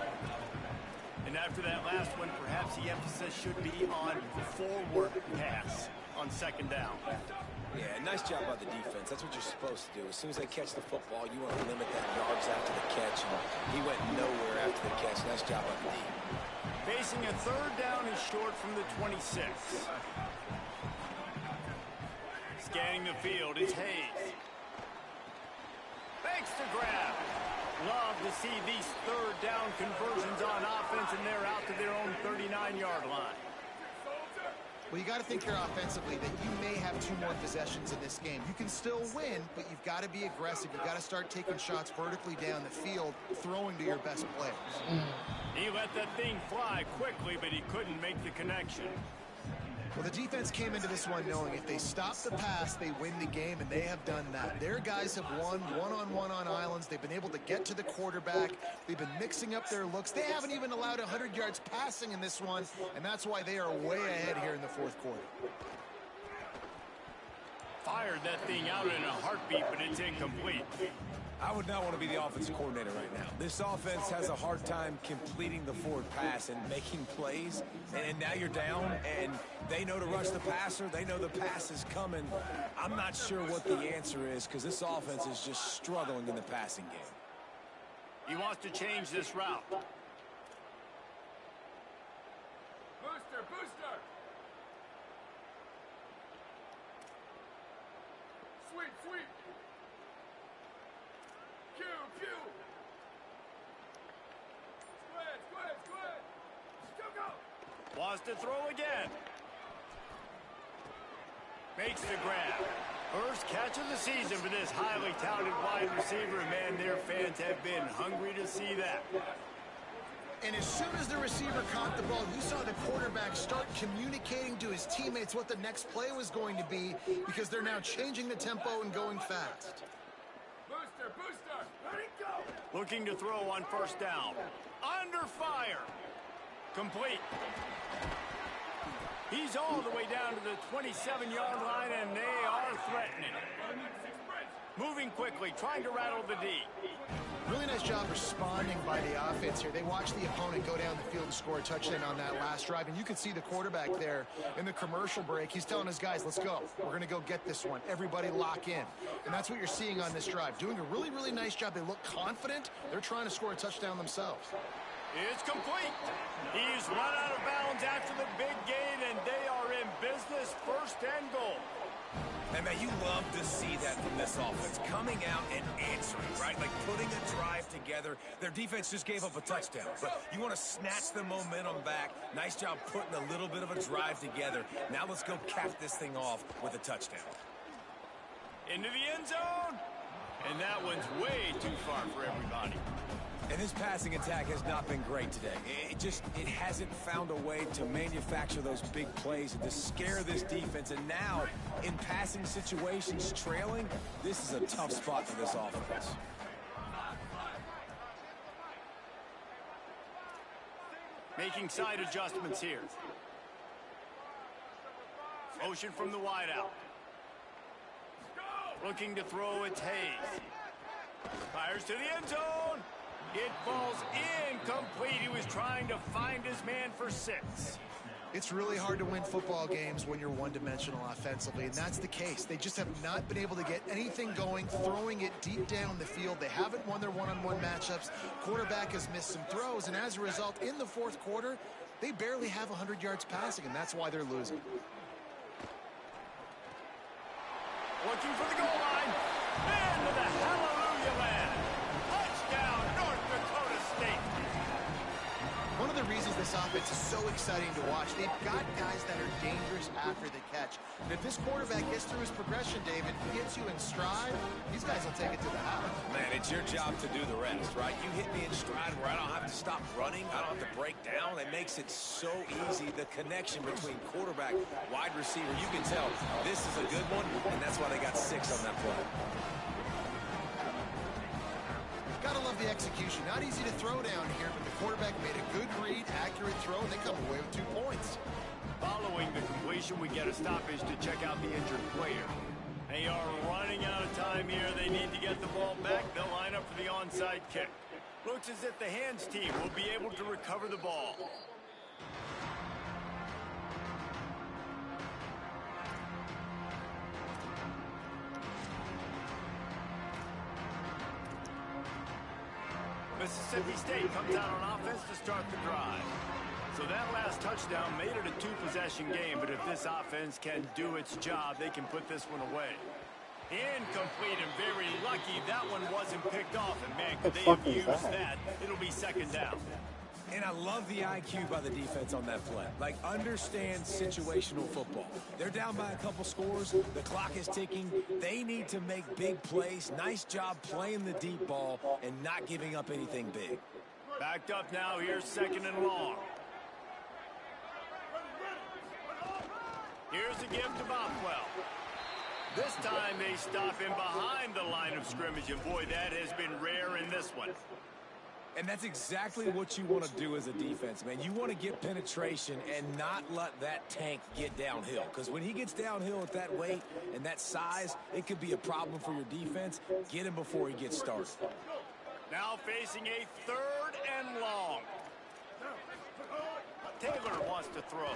S2: And after that last one, perhaps the emphasis should be on forward pass on 2nd down.
S4: Yeah, nice job by the defense. That's what you're supposed to do. As soon as they catch the football, you want to limit that yards after the catch. And he went nowhere after the catch. Nice job by the D.
S2: Facing a 3rd down is short from the 26. Scanning the field is Hayes. Fakes to grab. Love to see these 3rd down conversions on offense, and they're out to their own 39-yard line.
S5: Well, you got to think here offensively that you may have 2 more possessions in this game. You can still win, but you've got to be aggressive. You've got to start taking shots vertically down the field, throwing to your best players.
S2: He let that thing fly quickly, but he couldn't make the connection.
S5: Well, the defense came into this one knowing if they stop the pass, they win the game, and they have done that. Their guys have won one-on-one on islands. They've been able to get to the quarterback. They've been mixing up their looks. They haven't even allowed 100 yards passing in this one, and that's why they are way ahead here in the 4th quarter.
S2: Fired that thing out in a heartbeat, but it's incomplete.
S4: I would not want to be the offensive coordinator right now. This offense has a hard time completing the forward pass and making plays. And now you're down, and they know to rush the passer. They know the pass is coming. I'm not sure what the answer is because this offense is just struggling in the passing game.
S2: He wants to change this route.
S8: Booster, booster! Sweep, sweep! Q, Q! Squid, squid, squid! Still go!
S2: Wants to throw again. Makes the grab. First catch of the season for this highly talented wide receiver. Man, their fans have been hungry to see that.
S5: And as soon as the receiver caught the ball, you saw the quarterback start communicating to his teammates what the next play was going to be because they're now changing the tempo and going fast.
S8: Booster, booster! Let it go!
S2: Looking to throw on first down. Under fire. Complete. He's all the way down to the 27-yard line, and they are threatening. Moving quickly, trying to rattle the D.
S5: Really nice job responding by the offense here. They watched the opponent go down the field and score a touchdown on that last drive, and you could see the quarterback there in the commercial break. He's telling his guys, let's go. We're going to go get this one. Everybody lock in. And that's what you're seeing on this drive. Doing a really, really nice job. They look confident. They're trying to score a touchdown themselves.
S2: It's complete. He's run out of bounds after the big gain, and they are in business, 1st and goal.
S4: And man, you love to see that from this offense, coming out and answering, right? Like putting a drive together. Their defense just gave up a touchdown, but you want to snatch the momentum back. Nice job putting a little bit of a drive together. Now let's go cap this thing off with a touchdown.
S2: Into the end zone, and that one's way too far for everybody.
S4: And this passing attack has not been great today. It hasn't found a way to manufacture those big plays and to scare this defense. And now, in passing situations, trailing, this is a tough spot for this offense.
S2: Making side adjustments here. Motion from the wideout. Looking to throw, it's Hayes. Fires to the end zone. It falls incomplete. He was trying to find his man for 6.
S5: It's really hard to win football games when you're one-dimensional offensively, and that's the case. They just have not been able to get anything going, throwing it deep down the field. They haven't won their one-on-one matchups. Quarterback has missed some throws, and as a result, in the 4th quarter, they barely have 100 yards passing, and that's why they're losing.
S2: Looking for the goal line. Into the hallelujah land. Touchdown, North Dakota State.
S5: One of the reasons this offense is so exciting to watch, they've got guys that are dangerous after the catch. And if this quarterback gets through his progression, David, gets you in stride, these guys will take it to the house.
S4: Man, it's your job to do the rest, right? You hit me in stride where I don't have to stop running. I don't have to break down. It makes it so easy. The connection between quarterback, wide receiver, you can tell this is a good one, and that's why they got 6 on that play.
S5: Gotta love the execution. Not easy to throw down here, but the quarterback made a good read, accurate throw, and they come away with 2 points.
S2: Following the completion, we get a stoppage to check out the injured player. They are running out of time here. They need to get the ball back. They'll line up for the onside kick. Looks as if the hands team will be able to recover the ball. Mississippi State comes out on offense to start the drive. So that last touchdown made it a 2-possession game, but if this offense can do its job, they can put this one away. Incomplete and very lucky that one wasn't picked off, and man, could they have used that. It'll be 2nd down.
S4: And I love the IQ by the defense on that play. Like, understand situational football. They're down by a couple scores. The clock is ticking. They need to make big plays. Nice job playing the deep ball and not giving up anything big.
S2: Backed up now. Here's 2nd and long. Here's a give to Bothwell. This time they stop him behind the line of scrimmage, and boy, that has been rare in this one.
S4: And that's exactly what you want to do as a defense, man. You want to get penetration and not let that tank get downhill. Because when he gets downhill at that weight and that size, it could be a problem for your defense. Get him before he gets started.
S2: Now facing a 3rd and long. Taylor wants to throw.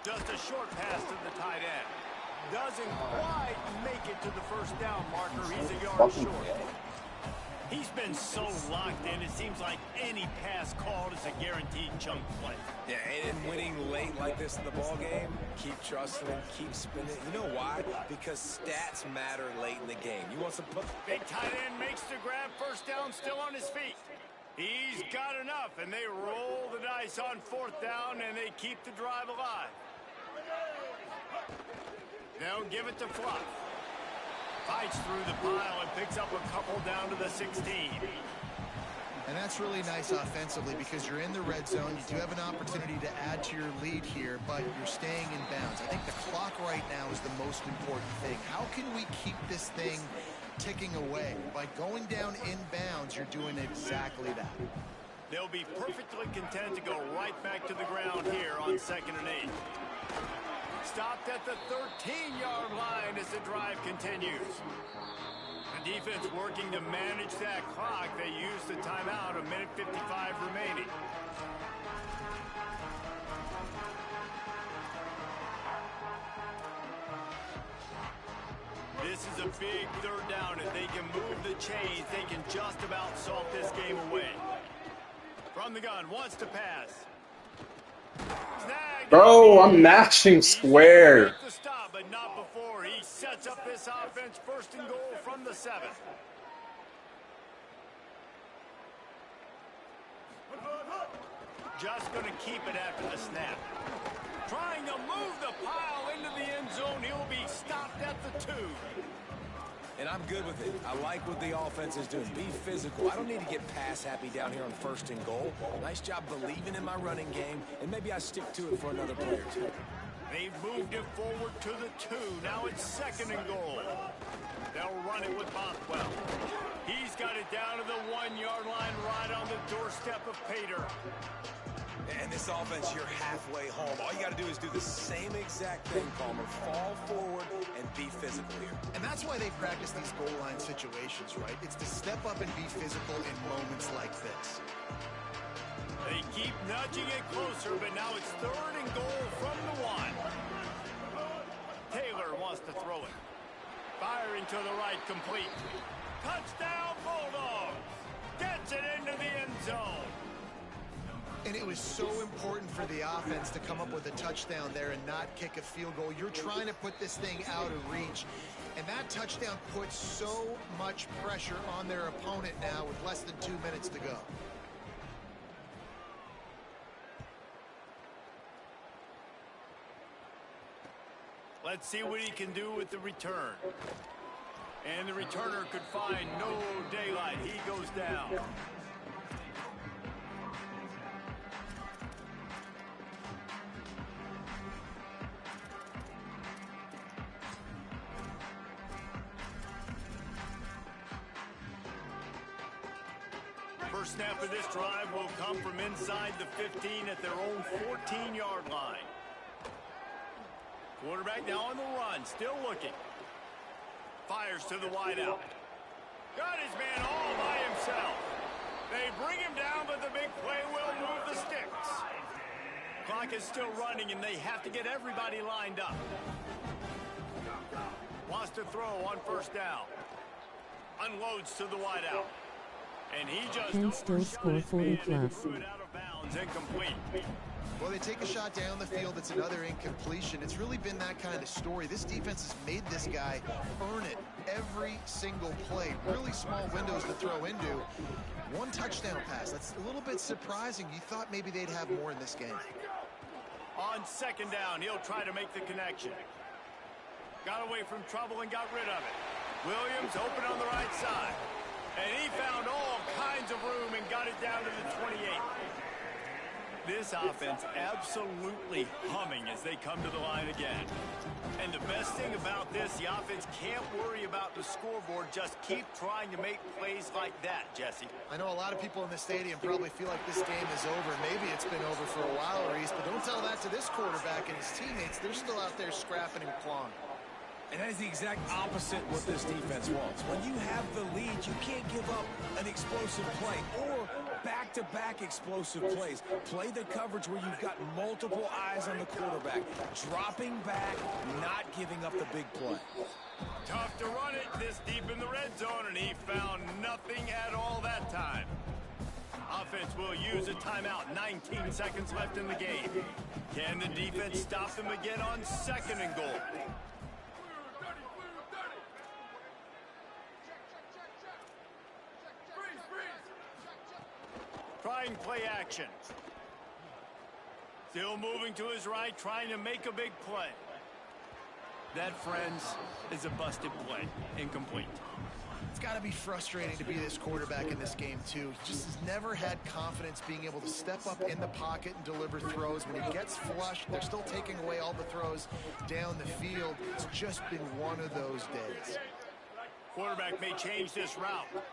S2: Just a short pass to the tight end. Doesn't quite make it to the first down marker. He's a yard short. He's been so locked in, it seems like any pass called is a guaranteed chunk play.
S4: Yeah, and winning late like this in the ball game, keep trusting him, keep spinning. You know why? Because stats matter late in the game. You want some...
S2: Big tight end makes the grab, first down, still on his feet. He's got enough, and they roll the dice on 4th down, and they keep the drive alive. Now give it to Fluff. Fights through the pile and picks up a couple down to the 16.
S5: And that's really nice offensively because you're in the red zone. You do have an opportunity to add to your lead here, but you're staying in bounds. I think the clock right now is the most important thing. How can we keep this thing ticking away? By going down in bounds, you're doing exactly that.
S2: They'll be perfectly content to go right back to the ground here on 2nd and 8. Stopped at the 13-yard line as the drive continues. The defense working to manage that clock. They use the timeout, 1:55 remaining. This is a big 3rd down. If they can move the chains, they can just about salt this game away. From the gun, wants to pass.
S1: Bro, I'm matching square.
S2: To stop, but not before. He sets up this offense 1st and goal from the 7. Just going to keep it after the snap. Trying to move the pile into the end zone. He'll be stopped at the 2.
S4: And I'm good with it. I like what the offense is doing. Be physical. I don't need to get pass happy down here on 1st and goal. Nice job believing in my running game, and maybe I stick to it for another play or 2.
S2: They've moved it forward to the 2. Now it's 2nd and goal. They'll run it with Bothwell. He's got it down to the 1-yard line right on the doorstep of Pater.
S4: And this offense, you're halfway home. All you got to do is do the same exact thing, Palmer. Fall forward and be physical here.
S5: And that's why they practice these goal line situations, right? It's to step up and be physical in moments like this.
S2: They keep nudging it closer, but now it's 3rd and goal from the 1. Taylor wants to throw it. Firing to the right, complete. Touchdown, Bulldogs! Gets it into the end zone.
S5: And it was so important for the offense to come up with a touchdown there and not kick a field goal. You're trying to put this thing out of reach. And that touchdown puts so much pressure on their opponent now with less than 2 minutes to go.
S2: Let's see what he can do with the return. And the returner could find no daylight. He goes down. First snap of this drive will come from inside the 15 at their own 14-yard line. Quarterback now on the run, still looking. Fires to the wideout. Got his man all by himself. They bring him down, but the big play will move the sticks. Clock is still running, and they have to get everybody lined up. Wants to throw on 1st down. Unloads to the wideout. And he just
S6: Can still score 40 plus.
S2: out of bounds, incomplete.
S5: Well, they take a shot down the field. It's another incompletion. It's really been that kind of story. This defense has made this guy earn it every single play. Really small windows to throw into. One touchdown pass. That's a little bit surprising. You thought maybe they'd have more in this game.
S2: On second down, he'll try to make the connection. Got away from trouble and got rid of it. Williams open on the right side. And he found all kinds of room and got it down to the 28. This offense absolutely humming as they come to the line again. And the best thing about this, the offense can't worry about the scoreboard. Just keep trying to make plays like that, Jesse.
S5: I know a lot of people in the stadium probably feel like this game is over. Maybe it's been over for a while, Reese, but don't tell that to this quarterback and his teammates. They're still out there scrapping and clawing.
S4: And that is the exact opposite what this defense wants. When you have the lead, you can't give up an explosive play or back-to-back explosive plays. Play the coverage where you've got multiple eyes on the quarterback. Dropping back, not giving up the big play.
S2: Tough to run it this deep in the red zone, and he found nothing at all that time. Offense will use a timeout. 19 seconds left in the game. Can the defense stop them again on second and goal? Trying play action. Still moving to his right, trying to make a big play. That, friends, is a busted play. Incomplete.
S5: It's got to be frustrating to be this quarterback in this game, too. He just has never had confidence being able to step up in the pocket and deliver throws. When he gets flushed, they're still taking away all the throws down the field. It's just been one of those days.
S2: Quarterback may change this route.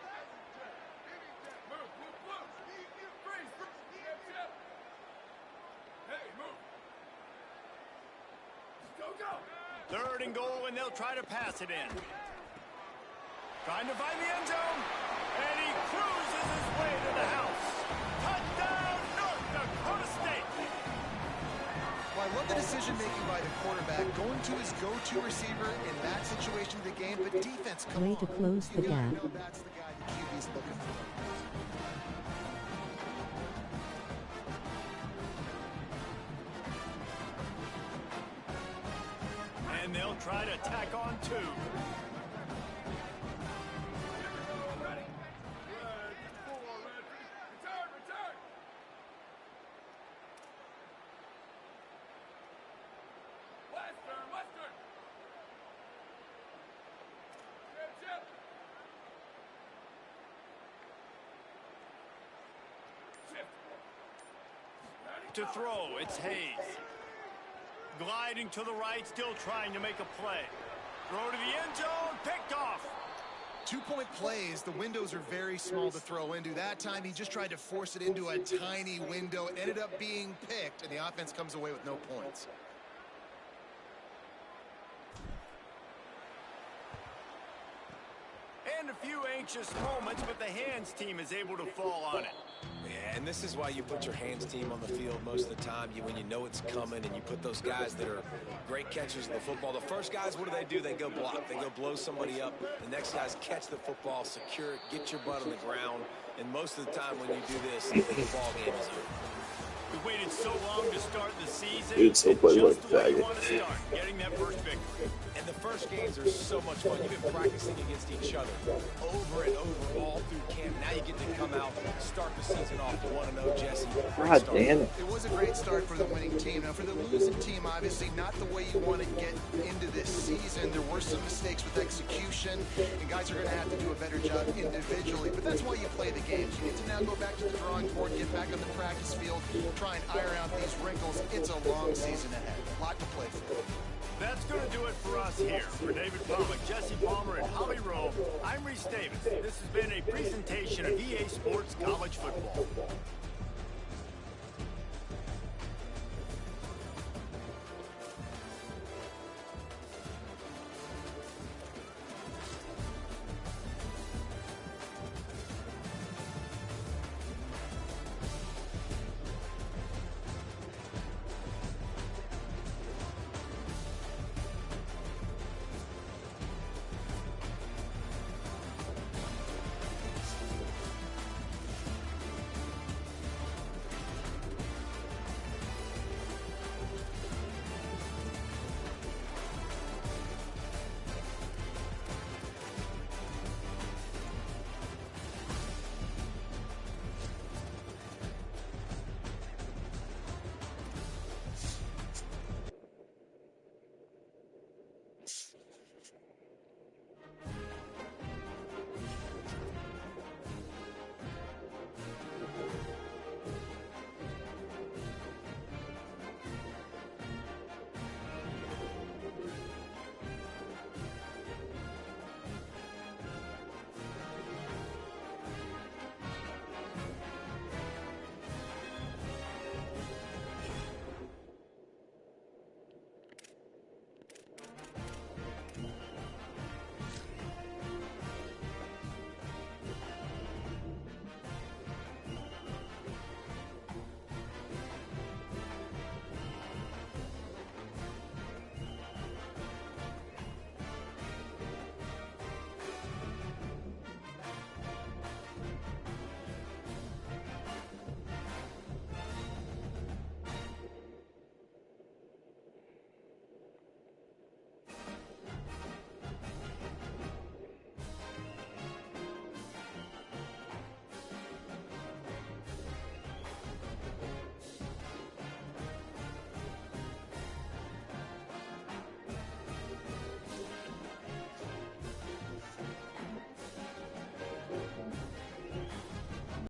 S2: Third and goal, and they'll try to pass it in. Trying to find the end zone, and he cruises his way to the house. Touchdown, North Dakota State.
S5: Well, I love the decision-making by the quarterback, going to his go-to receiver in that situation of the game, but defense, come on.
S6: Way to close the gap.
S5: You know that's the guy the QB's looking for.
S2: And they'll try to tack on two. To throw, it's Hayes. Gliding to the right, still trying to make a play. Throw to the end zone, picked off.
S5: 2-point plays, the windows are very small to throw into. That time he just tried to force it into a tiny window. It ended up being picked, and the offense comes away with no points.
S2: And a few anxious moments, but the hands team is able to fall on it.
S4: Yeah, and this is why you put your hands team on the field most of the time. When you know it's coming, and you put those guys that are great catchers of the football. The first guys, what do? They go block. They go blow somebody up. The next guys catch the football, secure it, get your butt on the ground. And most of the time when you do this, the ball game is over.
S2: We waited so long to start the season.
S1: Dude, so play like
S2: just the way you
S1: faggot.
S2: want to start, getting that first victory.
S4: And the first games are so much fun. You've been practicing against each other over and over all through camp. Now you get to come out, start the season off 1-0, Jesse.
S1: God damn it.
S5: It was a great start for the winning team. Now, for the losing team, obviously not the way you want to get into this season. There were some mistakes with execution, and guys are going to have to do a better job individually. But that's why you play the games. You need to now go back to the drawing board, get back on the practice field, try and iron out these wrinkles. It's a long season ahead. A lot to play for.
S2: That's going to do it for us here. For David Pollack, Jesse Palmer, and Holly Rowe, I'm Reese Davis. This has been a presentation of EA Sports College Football.